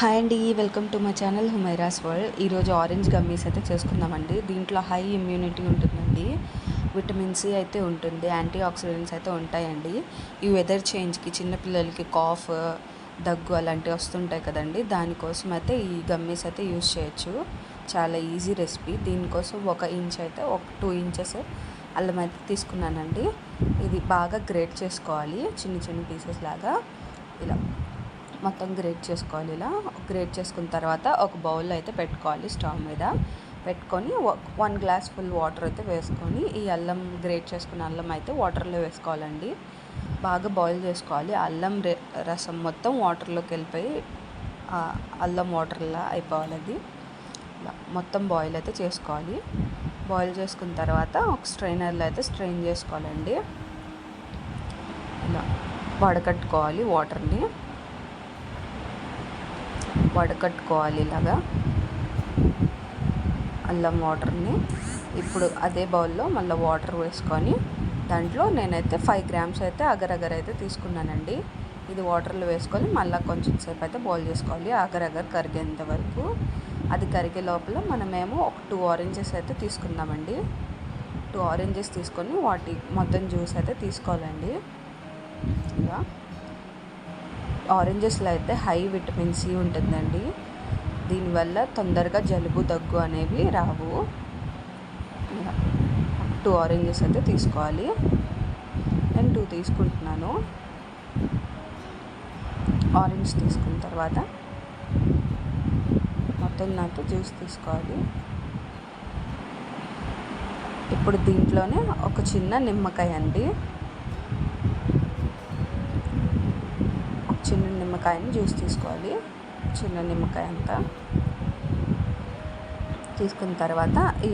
Hi అండి, welcome to my channel Humaira's world. ఈరోజు orange gummies అయితే చేసుకుందామండి. దీంట్లో హై ఇమ్యూనిటీ ఉంటుందండి, విటమిన్ సి అయితే ఉంటుంది, యాంటీ ఆక్సిడెంట్స్ అయితే ఉంటాయండి. ఈ వెదర్ చేంజ్కి చిన్నపిల్లలకి కాఫ్, దగ్గు అలాంటివి వస్తుంటాయి కదండి, దానికోసం అయితే ఈ గమ్మీస్ అయితే యూజ్ చేయొచ్చు. చాలా ఈజీ రెసిపీ. దీనికోసం 1 ఇంచ్ అయితే 2 ఇంచెస్ అల్లం అయితే తీసుకున్నానండి. ఇది బాగా గ్రేట్ చేసుకోవాలి, చిన్న చిన్న పీసెస్ లాగా ఇలా మొత్తం గ్రేట్ చేసుకోవాలి. ఇలా గ్రేట్ చేసుకున్న తర్వాత ఒక బౌల్లో అయితే పెట్టుకోవాలి, స్టవ్ మీద పెట్టుకొని 1 గ్లాస్ ఫుల్ వాటర్ అయితే వేసుకొని ఈ అల్లం గ్రేట్ చేసుకున్న అల్లం అయితే వాటర్లో వేసుకోవాలండి. బాగా బాయిల్ చేసుకోవాలి. అల్లం రసం మొత్తం వాటర్లోకి వెళ్ళిపోయి అల్లం వాటర్లా అయిపోవాలి. అది ఇలా మొత్తం బాయిల్ అయితే చేసుకోవాలి. బాయిల్ చేసుకున్న తర్వాత ఒక స్ట్రైనర్లో అయితే స్ట్రెయిన్ చేసుకోవాలండి. ఇలా వడకట్టుకోవాలి, వాటర్ని వడకట్టుకోవాలి ఇలాగా అల్లం వాటర్ని. ఇప్పుడు అదే బౌల్లో మళ్ళీ వాటర్ వేసుకొని దాంట్లో నేనైతే 5 గ్రామ్స్ అయితే అగరగర్ అయితే తీసుకున్నానండి. ఇది వాటర్లో వేసుకొని మళ్ళీ కొంచెం సేపు అయితే బాయిల్ చేసుకోవాలి, అగరగర్ కరిగేంత వరకు. అది కరిగే లోపల మనమేమో ఒక 2 ఆరెంజెస్ అయితే తీసుకుందామండి. 2 ఆరెంజెస్ తీసుకొని వాటి మొత్తం జ్యూస్ అయితే తీసుకోవాలండి. ఇలా ఆరెంజెస్లో అయితే హై విటమిన్ సి ఉంటుందండి. దీనివల్ల తొందరగా జలుబు, దగ్గు అనేవి రావు. 2 ఆరెంజెస్ అయితే తీసుకోవాలి. నేను 2 తీసుకుంటున్నాను. ఆరెంజ్ తీసుకున్న తర్వాత మొత్తం నాకు జ్యూస్ తీసుకోవాలి. ఇప్పుడు దీంట్లోనే ఒక చిన్న నిమ్మకాయ అండి, చిన్న నిమ్మకాయని జ్యూస్ తీసుకోవాలి. చిన్న నిమ్మకాయ అంతా తీసుకున్న తర్వాత ఈ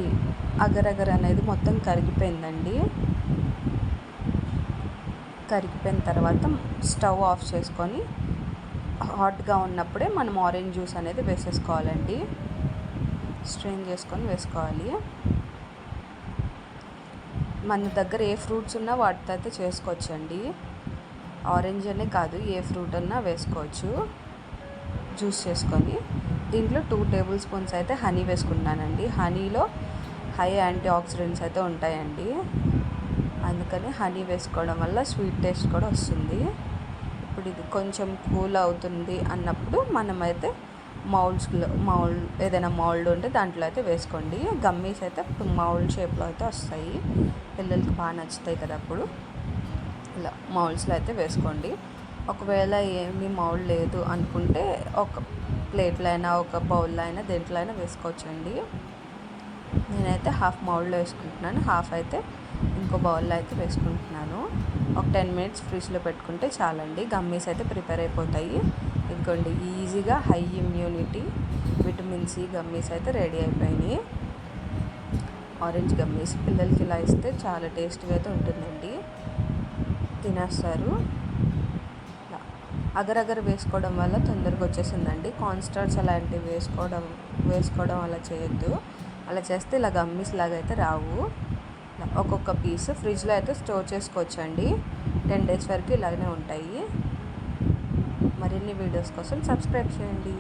అగరగర్ అనేది మొత్తం కరిగిపోయిందండి. కరిగిపోయిన తర్వాత స్టవ్ ఆఫ్ చేసుకొని హాట్గా ఉన్నప్పుడే మనం ఆరెంజ్ జ్యూస్ అనేది వేసేసుకోవాలండి. స్ట్రెయిన్ చేసుకొని వేసుకోవాలి. మన దగ్గర ఏ ఫ్రూట్స్ ఉన్నా వాటితో అయితే చేసుకోవచ్చండి. ఆరెంజ్ అనే కాదు, ఏ ఫ్రూట్ అన్నా వేసుకోవచ్చు జ్యూస్ చేసుకొని. దీంట్లో 2 టేబుల్ స్పూన్స్ అయితే హనీ వేసుకున్నానండి. హనీలో హై యాంటీ ఆక్సిడెంట్స్ అయితే ఉంటాయండి, అందుకని హనీ వేసుకోవడం వల్ల స్వీట్ టేస్ట్ కూడా వస్తుంది. ఇప్పుడు ఇది కొంచెం కూల్ అవుతుంది అన్నప్పుడు మనమైతే ఏదైనా మౌల్డ్ ఉంటే దాంట్లో అయితే వేసుకోండి. గమ్మీస్ అయితే మౌల్డ్ షేప్లో అయితే వస్తాయి, పిల్లలకి బాగా నచ్చుతాయి కదా. అప్పుడు ఇలా మౌల్డ్స్లో అయితే వేసుకోండి. ఒకవేళ ఏమీ మౌల్డ్ లేదు అనుకుంటే ఒక ప్లేట్లో అయినా, ఒక బౌల్లో అయినా, దేంట్లో అయినా వేసుకోవచ్చండి. నేనైతే హాఫ్ మౌల్డ్లో వేసుకుంటున్నాను, హాఫ్ అయితే ఇంకో బౌల్లో అయితే వేసుకుంటున్నాను. ఒక 10 మినిట్స్ ఫ్రిడ్జ్లో పెట్టుకుంటే చాలండి. గమ్మీస్ అయితే ప్రిపేర్ అయిపోతాయి. ఇదిగోండి, ఈజీగా high immunity vitamin C gummies అయితే రెడీ అయిపోయినాయి. ఆరెంజ్ గమ్మీస్ పిల్లలకి ఇలా ఇస్తే చాలా టేస్ట్గా అయితే ఉంటుందండి, తినేస్తారు. అగరగర్ వేసుకోవడం వల్ల తొందరగా వచ్చేసిందండి. కార్న్స్టార్చ్ అలాంటివి వేసుకోవడం అలా చేయొద్దు. అలా చేస్తే ఇలా గమ్మీస్ లాగా అయితే రావు. ఒక్కొక్క పీస్ ఫ్రిడ్జ్లో అయితే స్టోర్ చేసుకోవచ్చండి. 10 డేస్ వరకు ఇలాగనే ఉంటాయి. మరిన్ని వీడియోస్ కోసం సబ్స్క్రైబ్ చేయండి.